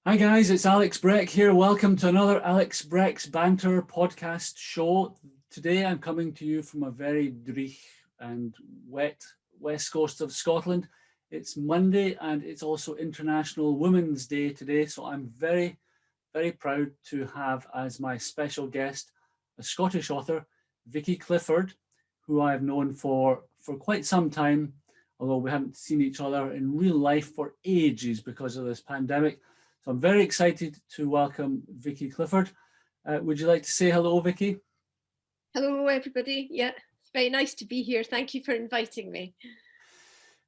Hi guys, it's Alex Breck here. Welcome to another Alex Breck's Banter podcast show. Today I'm coming to you from a very dreich and wet west coast of Scotland. It's Monday and it's also International Women's Day today, so I'm very, very proud to have as my special guest a Scottish author, Vicki Clifford, who I've known for quite some time, although we haven't seen each other in real life for ages because of this pandemic. So I'm very excited to welcome Vicki Clifford. Would you like to say hello, Vicki? Hello, everybody. Yeah, it's very nice to be here. Thank you for inviting me.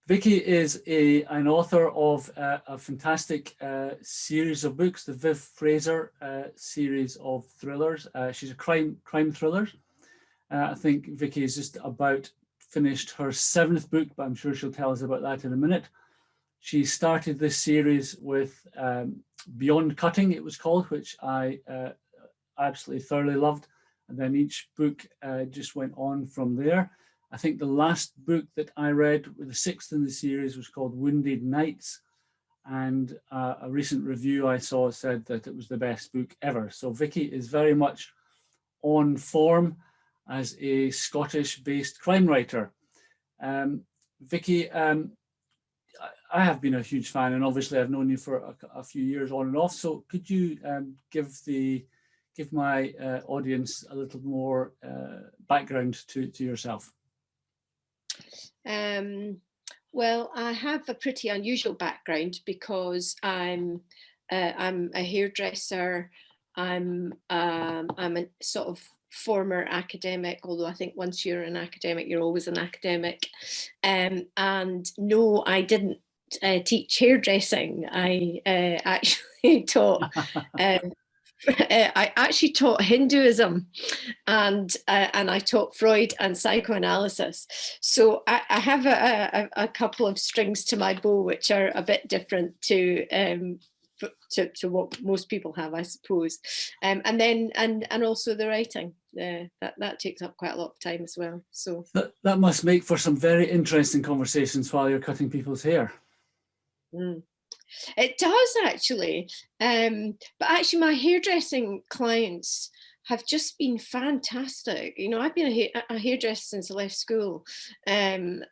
Vicki is an author of a fantastic series of books, the Viv Fraser series of thrillers. She's a crime thriller. I think Vicki is just about finished her 7th book, but I'm sure she'll tell us about that in a minute. She started this series with Beyond Cutting, it was called, which I absolutely thoroughly loved. And then each book just went on from there. I think the last book that I read, the 6th in the series, was called Wounded Nights. And a recent review I saw said that it was the best book ever. So Vicki is very much on form as a Scottish-based crime writer. Vicki, I have been a huge fan, and obviously I've known you for a few years on and off. So could you give my audience a little more background to yourself? Well, I have a pretty unusual background because I'm a hairdresser. I'm a sort of former academic, although I think once you're an academic, you're always an academic. And no, I didn't teach hairdressing. I actually taught I actually taught Hinduism, and I taught Freud and psychoanalysis. So I have a couple of strings to my bow, which are a bit different to what most people have, I suppose. And then and also the writing. That takes up quite a lot of time as well. So that must make for some very interesting conversations while you're cutting people's hair. It does actually, but actually my hairdressing clients have just been fantastic. You know, I've been a hairdresser since I left school, and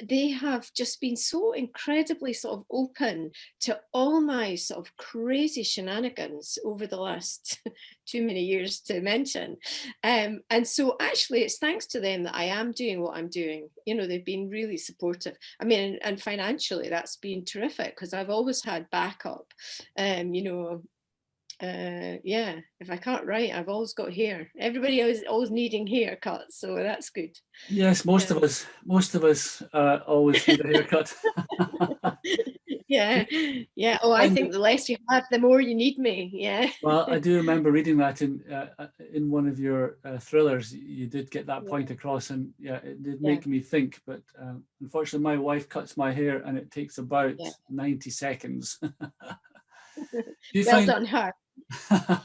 they have just been so incredibly sort of open to all my sort of crazy shenanigans over the last too many years to mention. And so actually it's thanks to them that I am doing what I'm doing. You know, they've been really supportive. I mean, and financially that's been terrific because I've always had backup. Yeah, if I can't write, I've always got hair. Everybody is always needing haircuts, so that's good. Yes, most of us always need a haircut. Yeah. Oh, I think the less you have, the more you need me. Yeah. Well, I do remember reading that in one of your thrillers. You did get that point across, and yeah, it did make me think. But unfortunately, my wife cuts my hair, and it takes about 90 seconds. Well done, her.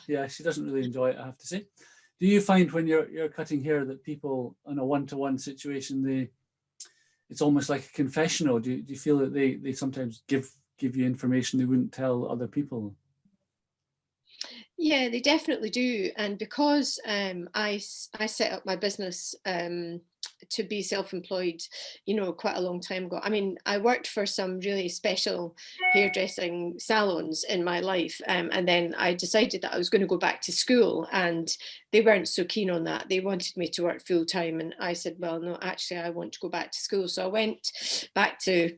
Yeah, she doesn't really enjoy it, I have to say. Do you find when you're cutting hair that people in a one-to-one situation, it's almost like a confessional? Do you feel that they sometimes give you information they wouldn't tell other people? Yeah, they definitely do. And because I set up my business to be self-employed, you know, quite a long time ago. I mean, I worked for some really special hairdressing salons in my life. And then I decided that I was going to go back to school, and they weren't so keen on that. They wanted me to work full time. And I said, well, no, actually, I want to go back to school. So I went back to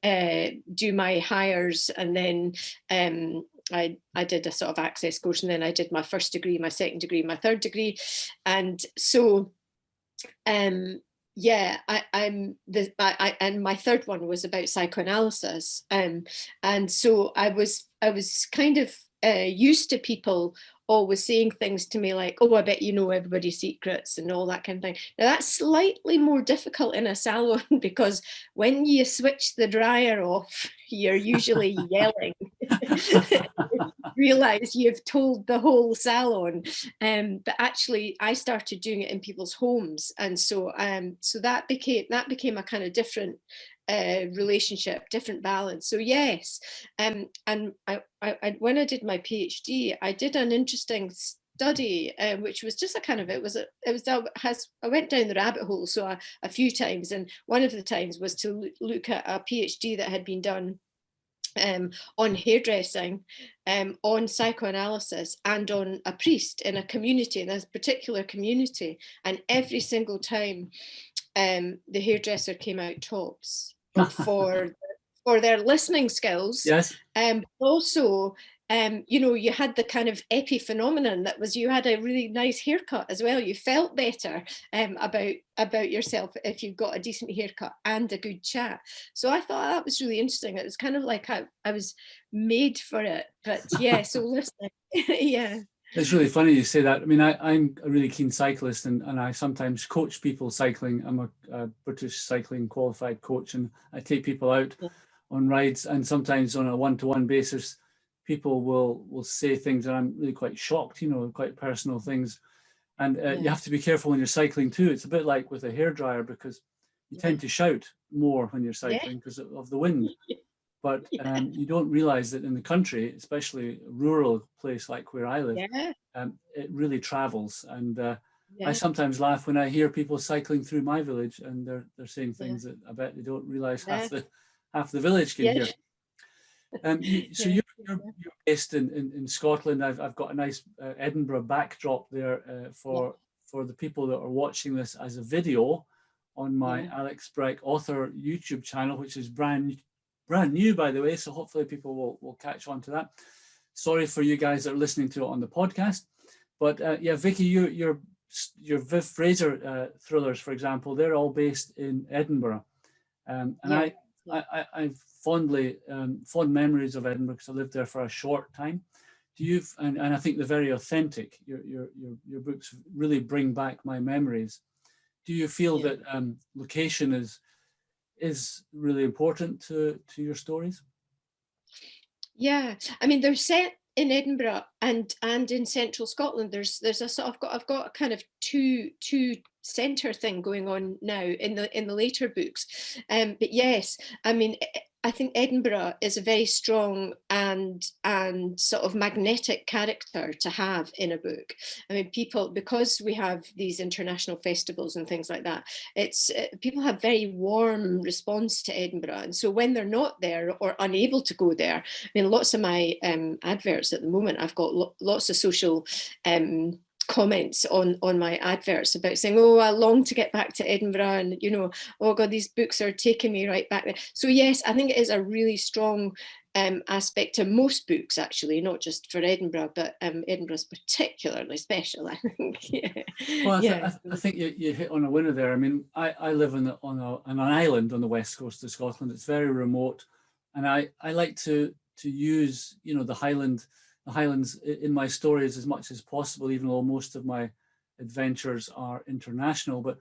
do my hires, and then I did a sort of access course, and then I did my first degree, my second degree, my third degree. And so yeah, and my third one was about psychoanalysis, and so I was kind of used to people always saying things to me like, oh, I bet you know everybody's secrets and all that kind of thing. Now that's slightly more difficult in a salon because when you switch the dryer off, you're usually yelling. Realize you've told the whole salon, but actually I started doing it in people's homes, and so that became a kind of different relationship, different balance. So yes, and I when I did my PhD, I did an interesting study, which was just a kind of, I went down the rabbit hole a few times, and one of the times was to look at a PhD that had been done on hairdressing, on psychoanalysis, and on a priest in a community, in a particular community. And every single time the hairdresser came out tops for their listening skills. Yes. Also, you had the kind of epiphenomenon that was, you had a really nice haircut as well. You felt better about yourself if you got a decent haircut and a good chat. So I thought that was really interesting. It was kind of like I was made for it. But yeah, so listening, yeah. It's really funny you say that. I mean, I'm a really keen cyclist, and I sometimes coach people cycling. I'm a British cycling qualified coach, and I take people out on rides, and sometimes on a one-to-one basis, people will say things that I'm really quite shocked, quite personal things. And you have to be careful when you're cycling too. It's a bit like with a hairdryer, because you tend to shout more when you're cycling because of the wind. But you don't realize that in the country, especially a rural place like where I live, it really travels. And I sometimes laugh when I hear people cycling through my village, and they're saying things that I bet they don't realize half the village can hear. So you're based in Scotland. I've got a nice Edinburgh backdrop there for the people that are watching this as a video on my Alex Breck author YouTube channel, which is brand new, by the way. So hopefully people will catch on to that. Sorry for you guys that are listening to it on the podcast. But Vicki, your Viv Fraser thrillers, for example, they're all based in Edinburgh. I've fond memories of Edinburgh because I lived there for a short time. And I think they're very authentic. Your books really bring back my memories. Do you feel that location is really important to your stories? Yeah, I mean, they're set in Edinburgh and in central Scotland. There's a sort of I've got a kind of two centre thing going on now in the later books. But yes, I mean, I think Edinburgh is a very strong and sort of magnetic character to have in a book. I mean, people, because we have these international festivals and things like that, people have very warm response to Edinburgh. And so when they're not there or unable to go there, I mean, lots of my adverts at the moment, I've got lots of social comments on my adverts about saying, oh, I long to get back to Edinburgh, and oh God, these books are taking me right back there. So yes, I think it is a really strong aspect to most books, actually, not just for Edinburgh, but Edinburgh's particularly special, I think. I think you hit on a winner there. I mean, I live on an island on the west coast of Scotland. It's very remote, and I like to use the Highlands in my stories as much as possible, even though most of my adventures are international. But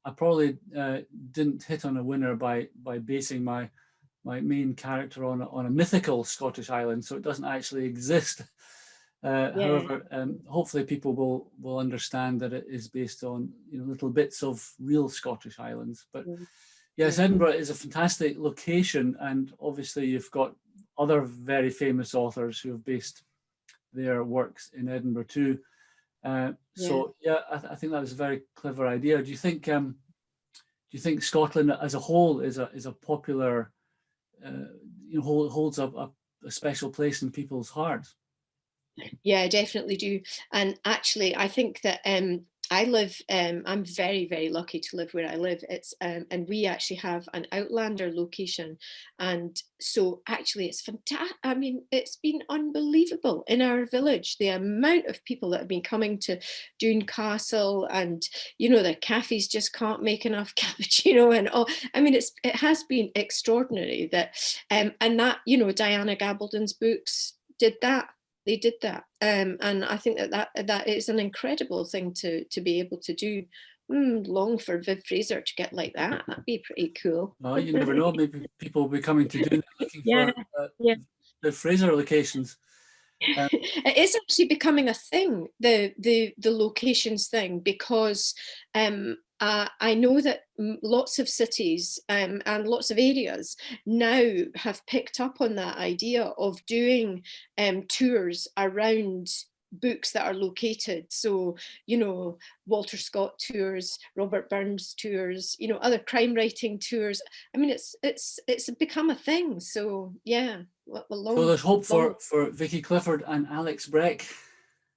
I probably didn't hit on a winner by basing my main character on a mythical Scottish island, so it doesn't actually exist. However, hopefully people will understand that it is based on little bits of real Scottish islands. But yes, Edinburgh is a fantastic location, and obviously you've got other very famous authors who have based their works in Edinburgh too. So I think that was a very clever idea. Do you think Scotland as a whole is a popular, holds a special place in people's hearts? Yeah, I definitely do. And actually, I think that I live, I'm very, very lucky to live where I live. It's and we actually have an Outlander location. And so actually it's fantastic. I mean, it's been unbelievable in our village, the amount of people that have been coming to Doon Castle, and, the cafes just can't make enough cappuccino and all. I mean, it has been extraordinary that, and that, Diana Gabaldon's books did that. They did that, and I think that is an incredible thing to be able to do. Long for Viv Fraser to get like that. That'd be pretty cool. Well, you never know. Maybe people will be coming to do that, looking for Viv Fraser locations. It is actually becoming a thing, the locations thing, because I know that lots of cities and lots of areas now have picked up on that idea of doing tours around books that are located. So, you know, Walter Scott tours, Robert Burns tours, you know, other crime writing tours. I mean, it's become a thing. So yeah, So there's hope for Vicki Clifford and Alex Breck.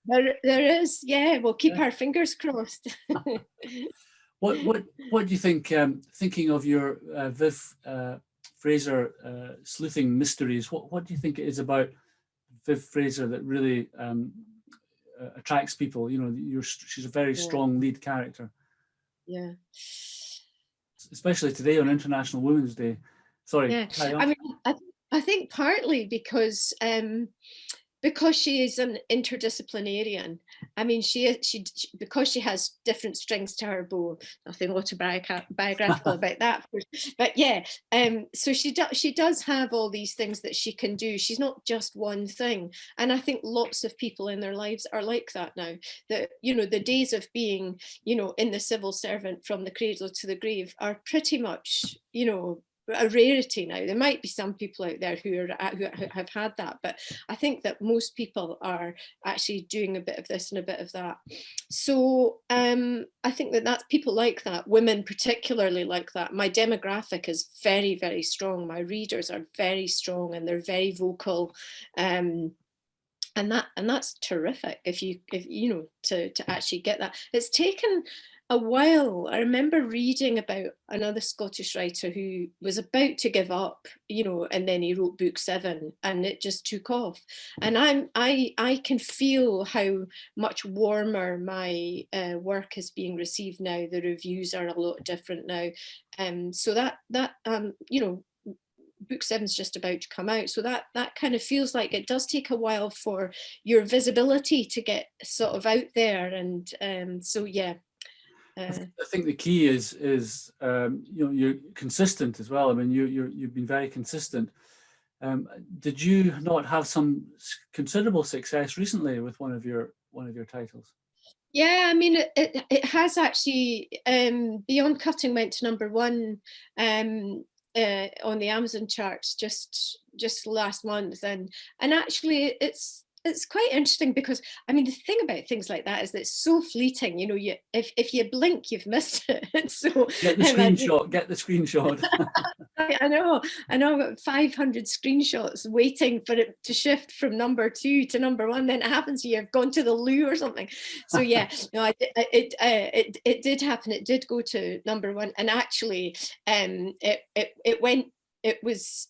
There is, yeah. We'll keep Yeah. our fingers crossed. What do you think? Thinking of your Viv Fraser sleuthing mysteries, what do you think it is about Viv Fraser that really attracts people? You know, she's a very strong lead character. Yeah. Especially today on International Women's Day. Sorry. Yeah. I mean, I think partly because she is an interdisciplinarian. I mean, she because she has different strings to her bow. Nothing autobiographical about that, but yeah. So she does have all these things that she can do. She's not just one thing, and I think lots of people in their lives are like that now. That, you know, the days of being, you know, in the civil servant from the cradle to the grave are pretty much, you know, a rarity now. There might be some people out there who have had that, but I think that most people are actually doing a bit of this and a bit of that. So I think that that's people like that, women particularly like that. My demographic is very, very strong. My readers are very strong and they're very vocal. And that's terrific if you know, to actually get that. It's taken a while. I remember reading about another Scottish writer who was about to give up, you know, and then he wrote book 7 and it just took off. And I can feel how much warmer my work is being received now. The reviews are a lot different now. So that you know, book 7 is just about to come out, so that kind of feels like it does take a while for your visibility to get sort of out there. And so yeah. I think the key is you know, you're consistent as well. I mean, you've been very consistent. Did you not have some considerable success recently with one of your titles? Yeah, I mean, it has actually. Beyond Cutting went to #1 on the Amazon charts just last month, and actually it's quite interesting because, I mean, the thing about things like that is that it's so fleeting. You know, if you blink, you've missed it. So get the screenshot. Get the screenshot. I know. I've got 500 screenshots waiting for it to shift from #2 to #1. Then it happens you've gone to the loo or something. So yeah, no, it did happen. It did go to #1, and actually, it went. It was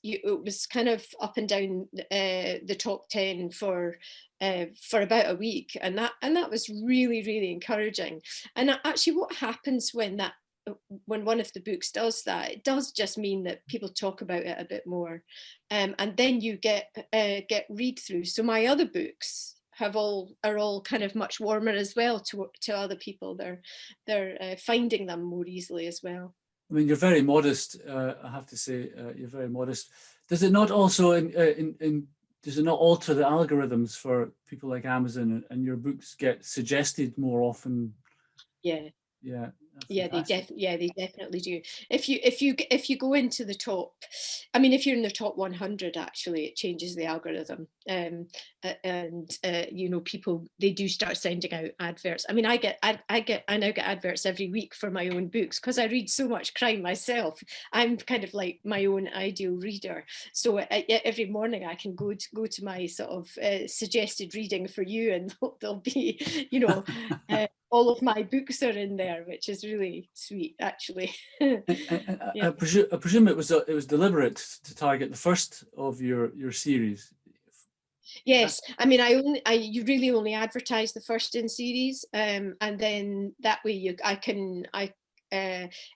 kind of up and down the top 10 for about a week, and that was really, really encouraging. And actually, what happens when one of the books does that, it does just mean that people talk about it a bit more, and then you get read through. So my other books are all kind of much warmer as well to other people. They're finding them more easily as well. I mean, you're very modest. I have to say, you're very modest. Does it not also does it not alter the algorithms for people like Amazon, and your books get suggested more often? Yeah. Yeah. Yeah, they definitely do. If you go into the top, I mean, if you're in the top 100, actually, it changes the algorithm. And you know, people, they do start sending out adverts. I mean, I now get adverts every week for my own books because I read so much crime myself. I'm kind of like my own ideal reader. So every morning I can go to my sort of suggested reading for you, and there'll be, you know. All of my books are in there, which is really sweet, actually. I presume it was deliberate to target the first of your series. Yes, I mean, you really only advertise the first in series, and then that way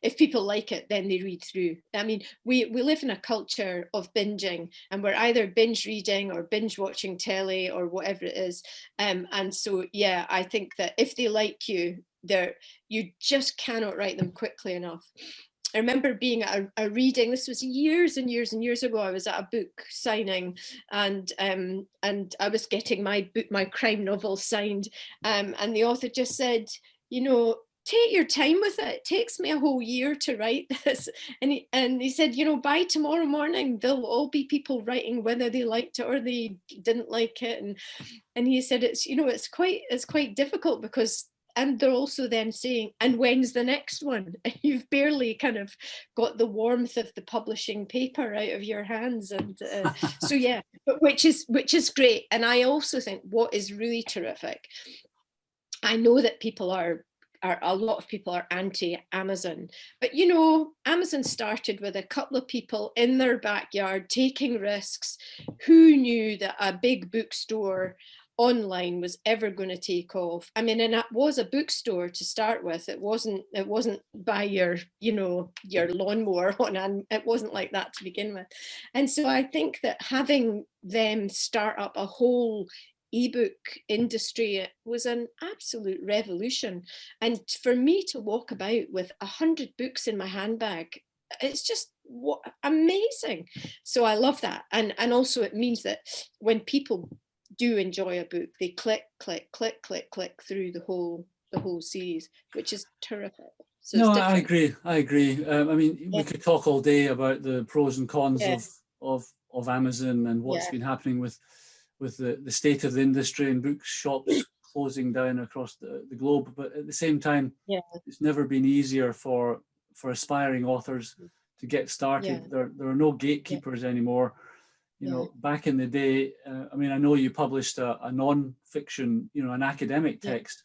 if people like it, then they read through. I mean, we live in a culture of binging, and we're either binge reading or binge watching telly or whatever it is. And so, yeah, I think that if they like you, you just cannot write them quickly enough. I remember being at a reading. This was years and years and years ago. I was at a book signing, and I was getting my crime novel signed, and the author just said, you know, take your time with it. It takes me a whole year to write this. And he said, you know, by tomorrow morning, there'll all be people writing whether they liked it or they didn't like it. And he said, it's, you know, it's quite difficult because, and they're also then saying, and when's the next one? And you've barely kind of got the warmth of the publishing paper out of your hands. And so, yeah, but which is great. And I also think what is really terrific, I know that people are a lot of people are anti-Amazon, but you know, Amazon started with a couple of people in their backyard taking risks. Who knew that a big bookstore online was ever going to take off? I mean, and it was a bookstore to start with. It wasn't by your, you know, your lawnmower on, and it wasn't like that to begin with. And so I think that having them start up a whole ebook industry was an absolute revolution. And for me to walk about with 100 books in my handbag, it's just amazing. So I love that. And also it means that when people do enjoy a book, they click through the whole series, which is terrific. So no, I agree. I mean, we could talk all day about the pros and cons of Amazon and what's been happening with the state of the industry and bookshops closing down across the globe. But at the same time, it's never been easier for aspiring authors to get started. There are no gatekeepers anymore. You know, back in the day, I mean, I know you published a non-fiction, you know, an academic text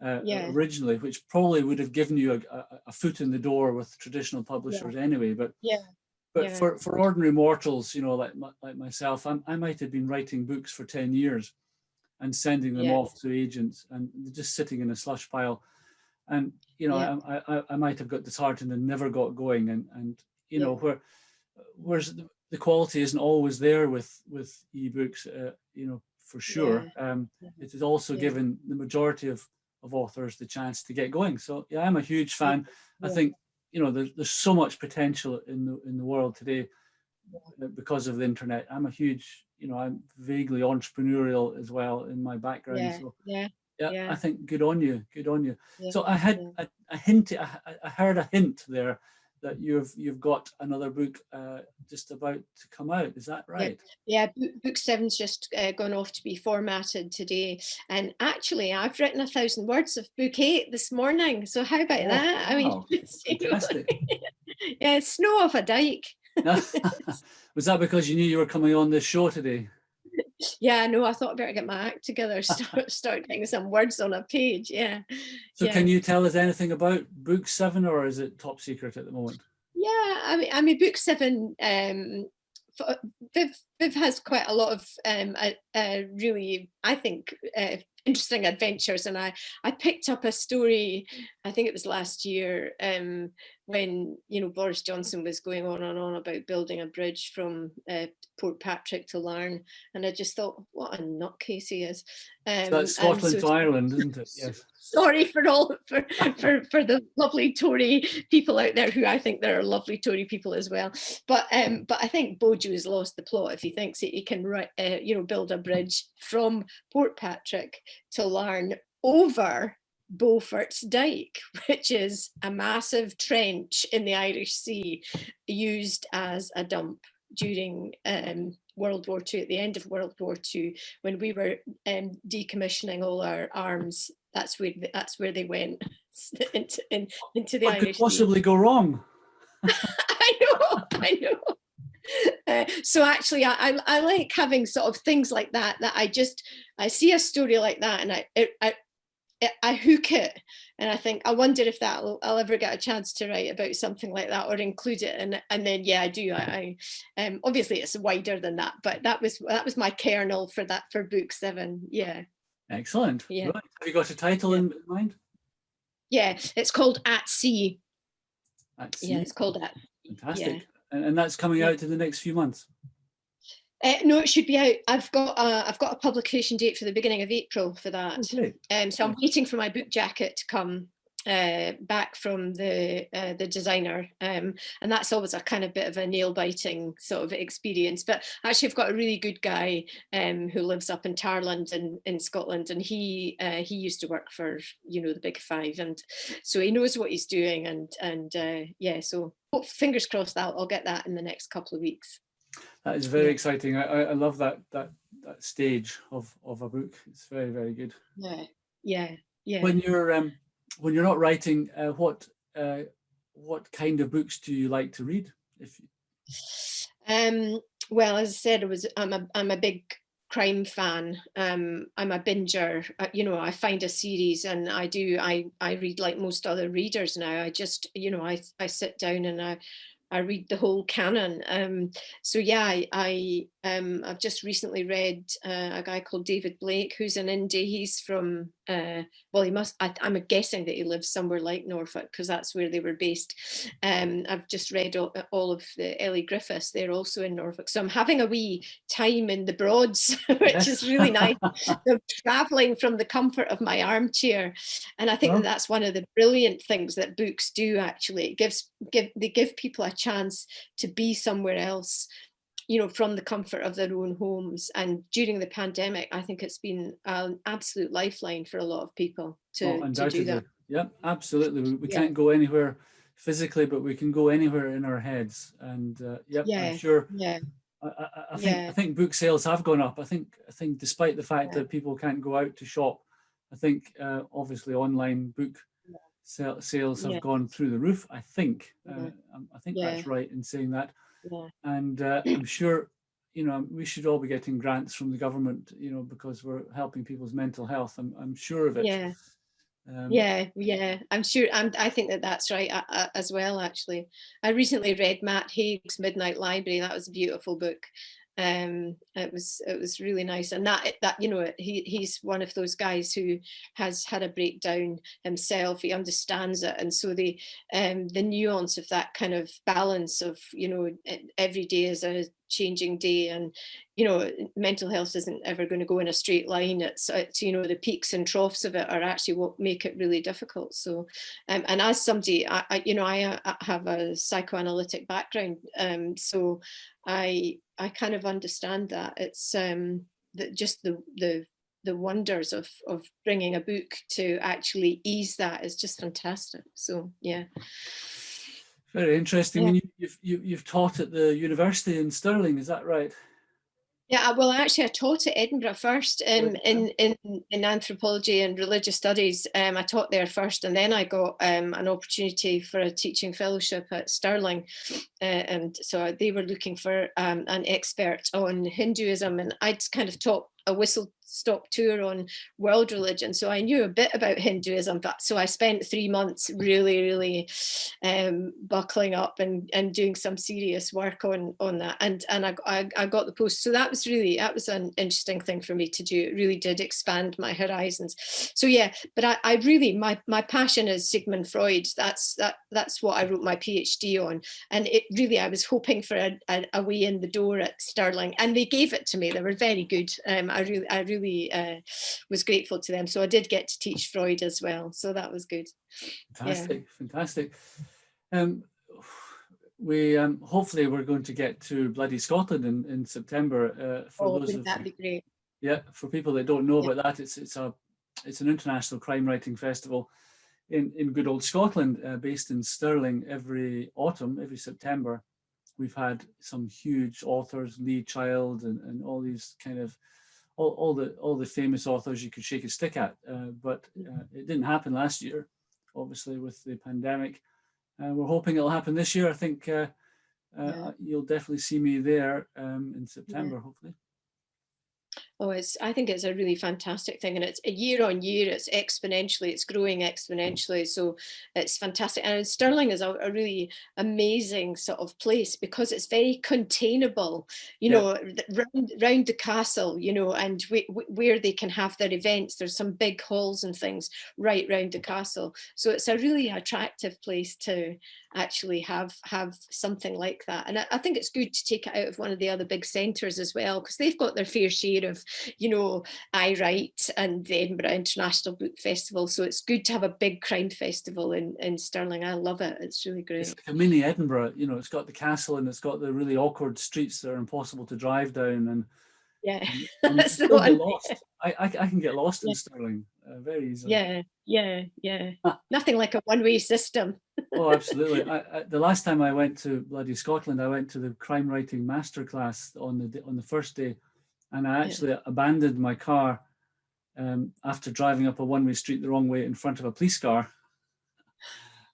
originally, which probably would have given you a foot in the door with traditional publishers anyway. But for ordinary mortals, you know, like myself, I might have been writing books for 10 years and sending them off to agents and just sitting in a slush pile. And, you know, I might have got disheartened and never got going. And you know, whereas the quality isn't always there with ebooks, you know, for sure. It has also given the majority of authors the chance to get going. So yeah, I'm a huge fan. I think, you know, there's so much potential in the world today because of the internet. I'm a huge, you know, I'm vaguely entrepreneurial as well in my background. So I think good on you. So I had a hint. I heard a hint there that you've got another book just about to come out. Is that right? Yeah, book 7's just gone off to be formatted today. And actually, I've written 1,000 words of book 8 this morning. So how about that? I mean, fantastic. Yeah, snow off a dike. Was that because you knew you were coming on this show today? Yeah, no, I thought I better get my act together, start getting some words on a page. So can you tell us anything about book 7, or is it top secret at the moment? Yeah, I mean book 7, Viv has quite a lot of really, I think, interesting adventures. And I picked up a story, I think it was last year, when, you know, Boris Johnson was going on and on about building a bridge from Port Patrick to Larne, and I just thought, what a nutcase he is. So that's Scotland to Ireland, isn't it? Yes. Sorry for the lovely Tory people out there, who I think there are lovely Tory people as well. But I think Bojo has lost the plot if he thinks that he can you know, build a bridge from Port Patrick to Larne over Beaufort's Dyke, which is a massive trench in the Irish Sea used as a dump during World War II, at the end of World War II, when we were decommissioning all our arms. That's where they went into the what Irish could possibly go wrong? I know. So actually, I like having sort of things like that I see a story like that and I hook it, and I think, I wonder if I'll ever get a chance to write about something like that or include it. And then I do. I obviously it's wider than that, but that was my kernel for book 7. Yeah. Excellent. Yeah. Right. Have you got a title in mind? Yeah, it's called At Sea. At Sea. Yeah, it's called At. Fantastic. Yeah. And that's coming out in the next few months. No, it should be out. I've got a publication date for the beginning of April for that. Okay. So I'm waiting for my book jacket to come. back from the designer, and that's always a kind of bit of a nail-biting sort of experience. But actually, I've got a really good guy who lives up in Tarland in Scotland, and he used to work for, you know, the Big Five, and so he knows what he's doing. And yeah, so fingers crossed that I'll get that in the next couple of weeks. That is very exciting. I love that stage of a book. It's very, very good. Yeah. When you're not writing, what kind of books do you like to read? Well, as I said, I'm a big crime fan. I'm a binger. You know, I find a series and I read like most other readers now. I just, you know, I sit down and I read the whole canon. So yeah, I've just recently read a guy called David Blake, who's an indie. He's from well, I'm guessing that he lives somewhere like Norfolk, because that's where they were based. I've just read all of the Ellie Griffiths. They're also in Norfolk, so I'm having a wee time in the Broads, which is really nice. I'm traveling from the comfort of my armchair, and I think that's one of the brilliant things that books do. Actually, they give people a chance to be somewhere else, you know, from the comfort of their own homes. And during the pandemic, I think it's been an absolute lifeline for a lot of people to do that. Yeah, absolutely. We can't go anywhere physically, but we can go anywhere in our heads. And I'm sure. I think book sales have gone up. I think despite the fact that people can't go out to shop, I think obviously online book sales have gone through the roof. I think that's right in saying that. And I'm sure, you know, we should all be getting grants from the government, you know, because we're helping people's mental health. I'm sure of it. I'm sure. I think that's right as well. Actually, I recently read Matt Haig's Midnight Library. That was a beautiful book. It was really nice, and that you know, he's one of those guys who has had a breakdown himself. He understands it, and so the nuance of that kind of balance of, you know, every day is a changing day, and you know, mental health isn't ever going to go in a straight line. It's you know, the peaks and troughs of it are actually what make it really difficult. So and as somebody, I have a psychoanalytic background, so I kind of understand that. It's that just the wonders of bringing a book to actually ease that is just fantastic. So yeah. Very interesting. I mean, you've taught at the university in Stirling, is that right? Yeah, well, actually, I taught at Edinburgh first in anthropology and religious studies. I taught there first, and then I got an opportunity for a teaching fellowship at Stirling, and so they were looking for an expert on Hinduism, and I'd kind of taught a whistle-stop tour on world religion, so I knew a bit about Hinduism. But so I spent 3 months really buckling up and doing some serious work on that, and I got the post. So that was an interesting thing for me to do. It really did expand my horizons. So yeah, but I really, my passion is Sigmund Freud. That's what I wrote my PhD on, and it really, I was hoping for a way in the door at Stirling, and they gave it to me. They were very good. I really was grateful to them. So I did get to teach Freud as well. So that was good. Fantastic. We hopefully we're going to get to bloody Scotland in September. Wouldn't that be great? Yeah, for people that don't know about that, it's an international crime writing festival in good old Scotland, based in Stirling. Every autumn, every September, we've had some huge authors, Lee Child, and all these kind of all the famous authors you could shake a stick at. But it didn't happen last year, obviously, with the pandemic. We're hoping it'll happen this year. I think you'll definitely see me there in September, hopefully. Oh, I think it's a really fantastic thing, and it's year on year, it's growing exponentially. So it's fantastic. And Stirling is a really amazing sort of place because it's very containable, you know, round the castle, you know, and where they can have their events. There's some big halls and things right round the castle. So it's a really attractive place to actually have something like that. And I think it's good to take it out of one of the other big centres as well, because they've got their fair share of you know, I Write and the Edinburgh International Book Festival. So it's good to have a big crime festival in Stirling. I love it. It's really great. It's like a mini Edinburgh, you know, it's got the castle and it's got the really awkward streets that are impossible to drive down, and yeah, and you can that's the still get one. lost. I can get lost in Stirling very easily. Yeah. Nothing like a one-way system. Oh, absolutely. The last time I went to bloody Scotland, I went to the crime writing masterclass on the first day, and I actually abandoned my car after driving up a one-way street the wrong way in front of a police car,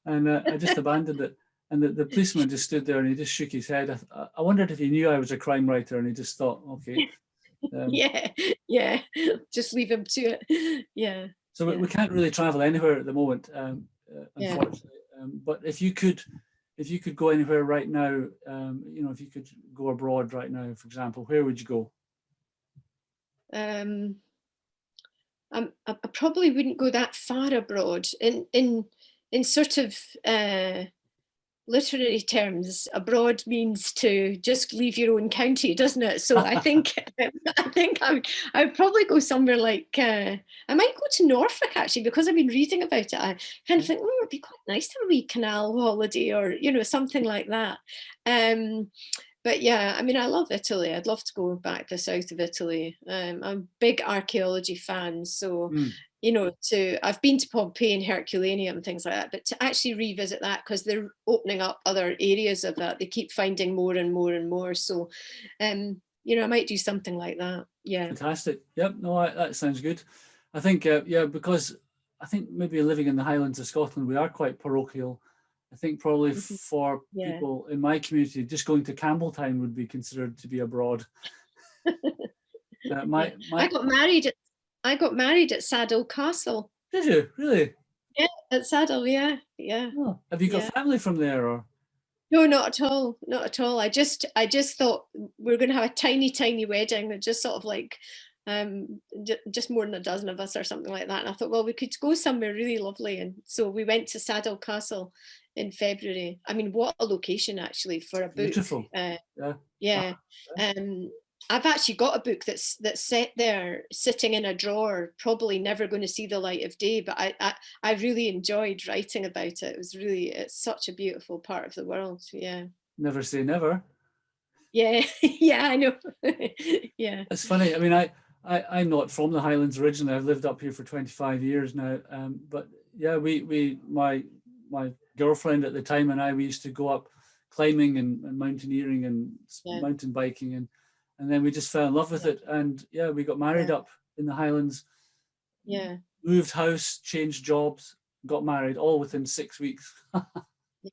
and I just abandoned it. And the policeman just stood there and he just shook his head. I wondered if he knew I was a crime writer, and he just thought, okay. Yeah. Just leave him to it. Yeah. So we can't really travel anywhere at the moment, unfortunately. But if you could go anywhere right now, you know, if you could go abroad right now, for example, where would you go? I probably wouldn't go that far abroad. In sort of literary terms, abroad means to just leave your own county, doesn't it? So I think I would probably go somewhere like I might go to Norfolk, actually, because I've been reading about it. I kind of think, it'd be quite nice to have a wee canal holiday, or, you know, something like that. But yeah, I mean, I love Italy. I'd love to go back to the south of Italy. I'm a big archaeology fan, so you know, I've been to Pompeii and Herculaneum and things like that, but to actually revisit that, because they're opening up other areas of that, they keep finding more and more and more. So, you know, I might do something like that. Yeah. Fantastic. Yep. No, that sounds good. I think, because I think maybe living in the Highlands of Scotland, we are quite parochial. I think probably for people in my community, just going to Campbelltown would be considered to be abroad. I got married at Saddle Castle. Did you really? Yeah, at Saddle. Yeah. Oh, have you got family from there, or? No, not at all. Not at all. I just thought we were going to have a tiny wedding, and just sort of like just more than a dozen of us or something like that. And I thought, well, we could go somewhere really lovely, and so we went to Saddle Castle in February. I mean, what a location, actually, for a book. Beautiful. Yeah. I've actually got a book that's set there, sitting in a drawer, probably never going to see the light of day, but I really enjoyed writing about it. It's such a beautiful part of the world. Yeah. Never say never. Yeah, I know. Yeah. It's funny. I mean, I'm not from the Highlands originally. I've lived up here for 25 years now. But yeah, my girlfriend at the time and we used to go up climbing and mountaineering and mountain biking, and then we just fell in love with it. And yeah, we got married up in the Highlands. Yeah. Moved house, changed jobs, got married, all within 6 weeks.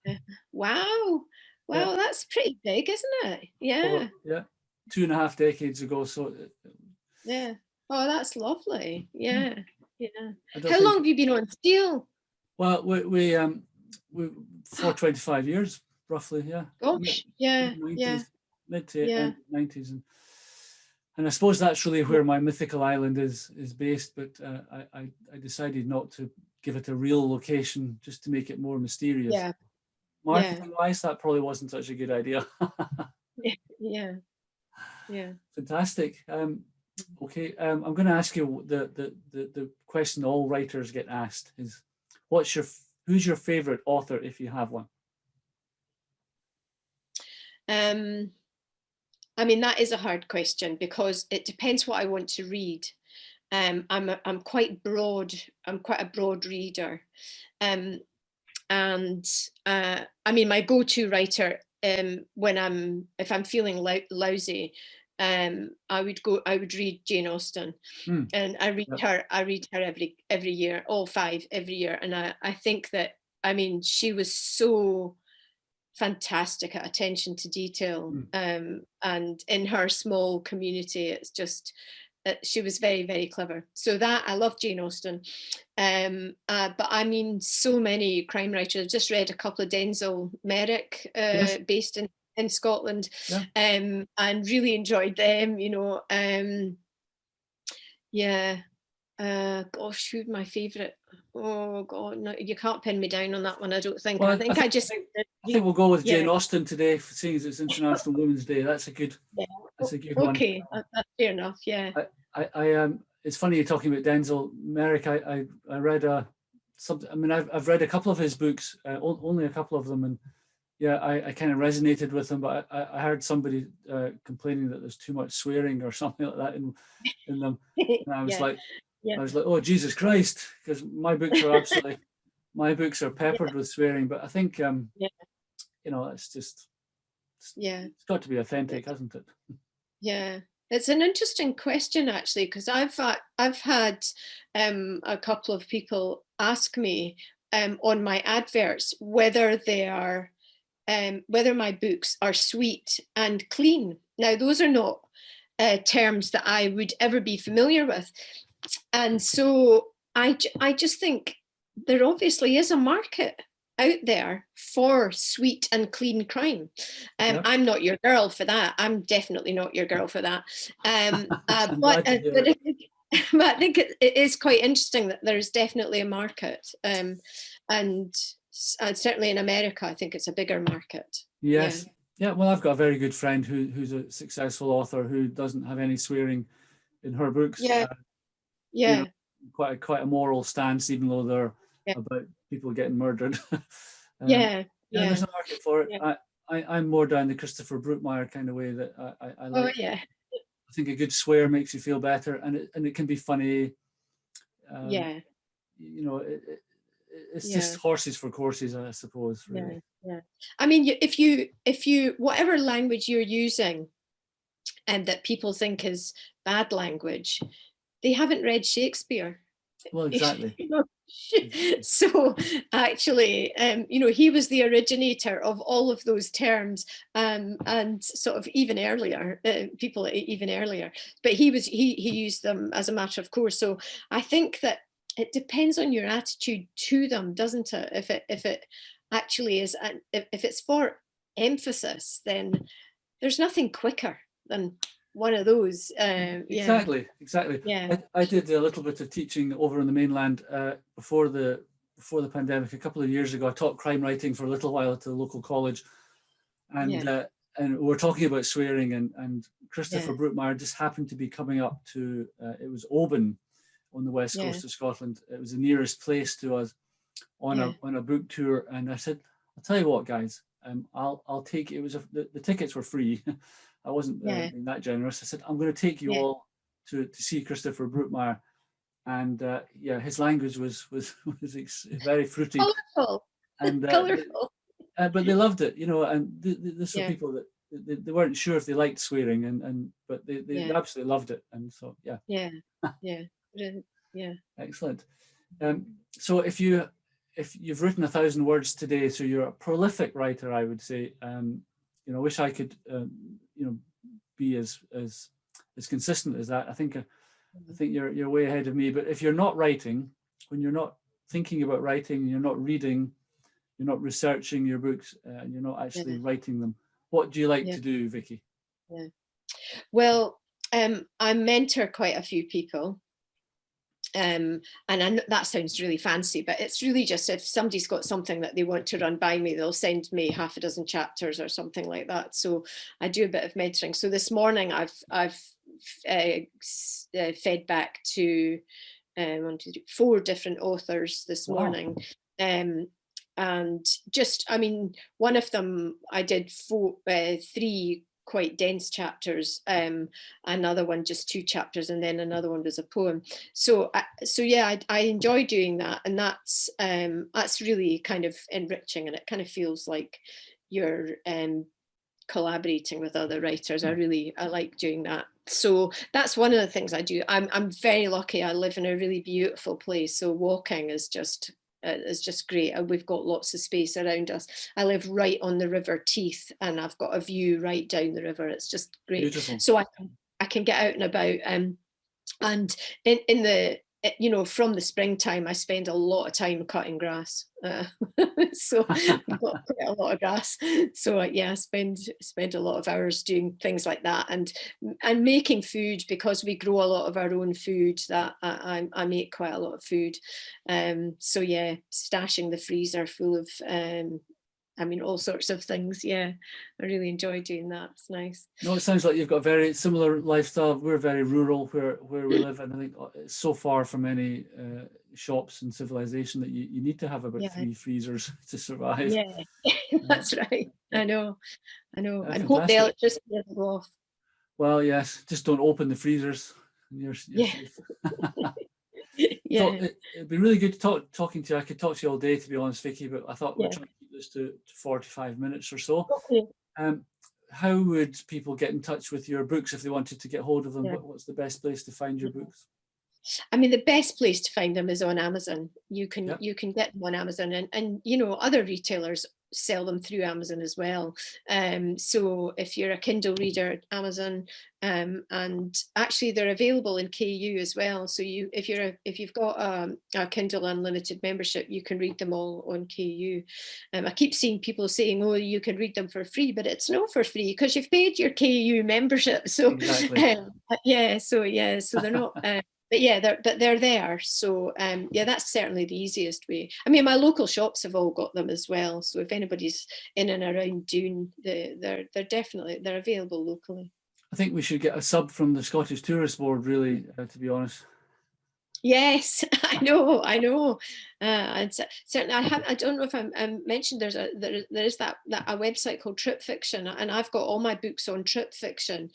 Yeah. Wow. Well, that's pretty big, isn't it? Yeah. Yeah. 2.5 decades ago. So. Yeah. Oh, that's lovely. Yeah. How long have you been on steel? Well, we for 25 years, roughly. Yeah. Gosh. Mid to 90s, and I suppose that's really where my mythical island is based. But I decided not to give it a real location, just to make it more mysterious. Yeah. Marketing-wise, that probably wasn't such a good idea. Yeah. Fantastic. Okay, I'm going to ask you the question all writers get asked is, who's your favorite author, if you have one? I mean, that is a hard question, because it depends what I want to read. I'm quite broad. I'm quite a broad reader, and I mean, my go-to writer, if I'm feeling lousy, I would read Jane Austen, and I read her every year, all 5 every year, and I think that, I mean, she was so fantastic at attention to detail, and in her small community, it's just she was very, very clever. So that, I love Jane Austen, but I mean, so many crime writers. I've just read a couple of Denzel Merrick, based in Scotland, and really enjoyed them, you know. Gosh, who's my favourite? Oh God, no, you can't pin me down on that one, I don't think. Well, I think we'll go with Jane Austen today, seeing as it's International Women's Day. That's a good one. Okay, that's fair enough. Yeah. It's funny you're talking about Denzel Merrick. I read I've read a couple of his books, only a couple of them, and yeah, I kind of resonated with them. But I heard somebody complaining that there's too much swearing or something like that in them, and I was Yeah, like, yeah, oh Jesus Christ, because my books are absolutely my books are peppered with swearing. But I think yeah, it's just yeah. it's got to be authentic, hasn't it? Yeah, it's an interesting question actually, because I've had a couple of people ask me on my adverts whether they are whether my books are sweet and clean. Now, those are not terms that I would ever be familiar with, and so I just think there obviously is a market out there for sweet and clean crime. Yep. I'm not your girl for that. I'm definitely not your girl for that. I'm glad to hear it. But I think it is quite interesting that there's definitely a market, and certainly in America, I think it's a bigger market. Yes. Yeah. Well, I've got a very good friend who's a successful author who doesn't have any swearing in her books. Yeah, yeah, Quite a moral stance, even though they're yeah, about people getting murdered. yeah, Yeah, yeah, there's a market for it. yeah. I'm more down the Christopher Brookmeyer kind of way that I Oh, like. yeah, I think a good swear makes you feel better, and it can be funny. Um, yeah, it's yeah. just horses for courses, I suppose. Really. Yeah, yeah. I mean, if you whatever language you're using and that people think is bad language, they haven't read Shakespeare. Well, exactly. You know? So actually, he was the originator of all of those terms, and sort of even earlier, people even earlier. But he used them as a matter of course. So I think that it depends on your attitude to them, doesn't it? If it actually is, and if it's for emphasis, then there's nothing quicker than one of those. Yeah, Exactly. yeah, I did a little bit of teaching over in the mainland before the pandemic a couple of years ago. I taught crime writing for a little while at the local college, and yeah, we're talking about swearing, and yeah, Christopher Brookmeyer just happened to be coming up to it was Oban on the west yeah, coast of Scotland. It was the nearest place to us on yeah, a book tour, and I said, "I'll tell you what, guys, I'll take." It was the tickets were free. I wasn't yeah, being that generous. I said, "I'm going to take you yeah. all to see Christopher Brookmeyer," and yeah, his language was very fruity, Colorful, and colorful. but they loved it, and this were Yeah, people that they weren't sure if they liked swearing, but they yeah, absolutely loved it, and so yeah, yeah, yeah, yeah, excellent. So if you've written 1,000 words today, so you're a prolific writer, I would say. I wish I could, be as consistent as that. I think you're way ahead of me. But if you're not writing, when you're not thinking about writing, you're not reading, you're not researching your books, and you're not actually yeah, writing them, what do you like yeah, to do, Vicky? yeah. Well, I mentor quite a few people. And I know that sounds really fancy, but it's really just if somebody's got something that they want to run by me, they'll send me half a dozen chapters or something like that. So I do a bit of mentoring. So this morning I've fed back to 4 different authors this Wow. morning. And just, I mean, one of them I did 3 quite dense chapters, another one just 2 chapters, and then another one was a poem. So yeah, I enjoy doing that, and that's really kind of enriching, and it kind of feels like you're collaborating with other writers. I like doing that. So that's one of the things I do. I'm very lucky. I live in a really beautiful place, so walking is just great. We've got lots of space around us. I live right on the River Teith, and I've got a view right down the river. It's just great. Beautiful. So I can get out and about. And in the from the springtime, I spend a lot of time cutting grass. So I've got quite a lot of grass. So yeah, I spend a lot of hours doing things like that, and making food, because we grow a lot of our own food. That I make quite a lot of food. So yeah, stashing the freezer full of I mean, all sorts of things. Yeah, I really enjoy doing that. It's nice. No, it sounds like you've got a very similar lifestyle. We're very rural where we live, and I think it's so far from any shops and civilization that you need to have about 3 freezers to survive. Yeah, that's right. I know, and hope the Fantastic. electricity doesn't go off. Well, yes, just don't open the freezers. And you're safe. Yeah. So it'd be really good talking to you. I could talk to you all day, to be honest, Vicky, but I thought we'd try to keep this to 45 minutes or so. Okay. How would people get in touch with your books if they wanted to get hold of them? What's the best place to find your books? I mean, the best place to find them is on Amazon. You can get them on Amazon, and you know, other retailers sell them through Amazon as well. So if you're a Kindle reader, Amazon, and actually they're available in KU as well. So if you've got a Kindle Unlimited membership, you can read them all on KU. I keep seeing people saying, "Oh, you can read them for free," but it's not for free because you've paid your KU membership. So so they're not. But yeah, they're there. So yeah, that's certainly the easiest way. I mean, my local shops have all got them as well. So if anybody's in and around Doon, they're available locally. I think we should get a sub from the Scottish Tourist Board, really, to be honest. Yes, I know. And certainly, I don't know if I mentioned there is that a website called Trip Fiction, and I've got all my books on Trip Fiction,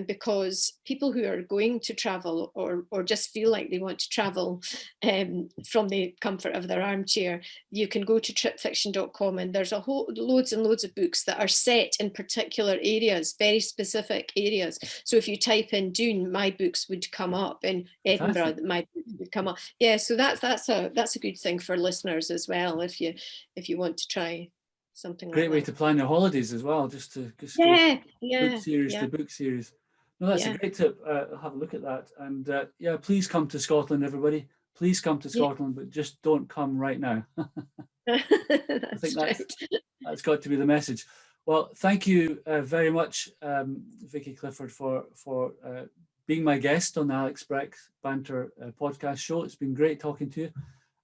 because people who are going to travel or just feel like they want to travel from the comfort of their armchair, you can go to tripfiction.com, and there's a whole loads and loads of books that are set in particular areas, very specific areas. So if you type in Doon, my books would come up. In Edinburgh, my books would come up. Yeah, so that's a good thing for listeners as well, if you want to try something like that. Great way to plan your holidays as well, just go book series to book series. No, that's a great tip. I'll have a look at that. And yeah, please come to Scotland, everybody. Please come to Scotland, but just don't come right now. I think that's got to be the message. Well, thank you very much, Vicki Clifford, for being my guest on the Alex Breck Banter podcast show. It's been great talking to you.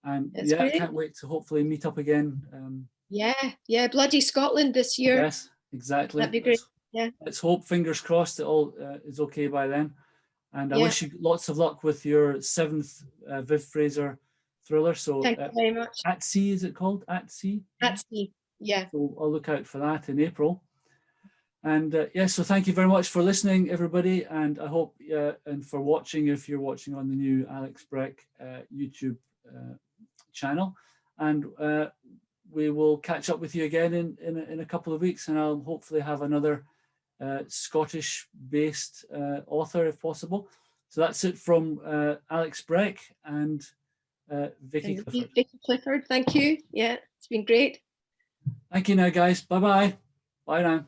And I can't wait to hopefully meet up again. Bloody Scotland this year. Yes, exactly. That'd be great. Let's hope, fingers crossed, it all is okay by then. And I wish you lots of luck with your 7th Viv Fraser thriller. So thank you very much. At Sea, is it called? At Sea? At Sea, yeah. So I'll look out for that in April. And so thank you very much for listening, everybody. And I hope, and for watching, if you're watching on the new Alex Breck YouTube channel. And we will catch up with you again in a couple of weeks, and I'll hopefully have another Scottish-based author if possible. So that's it from Alex Breck and Vicki Clifford. Vicki Clifford, thank you. Yeah, it's been great. Thank you now, guys. Bye-bye. Bye now.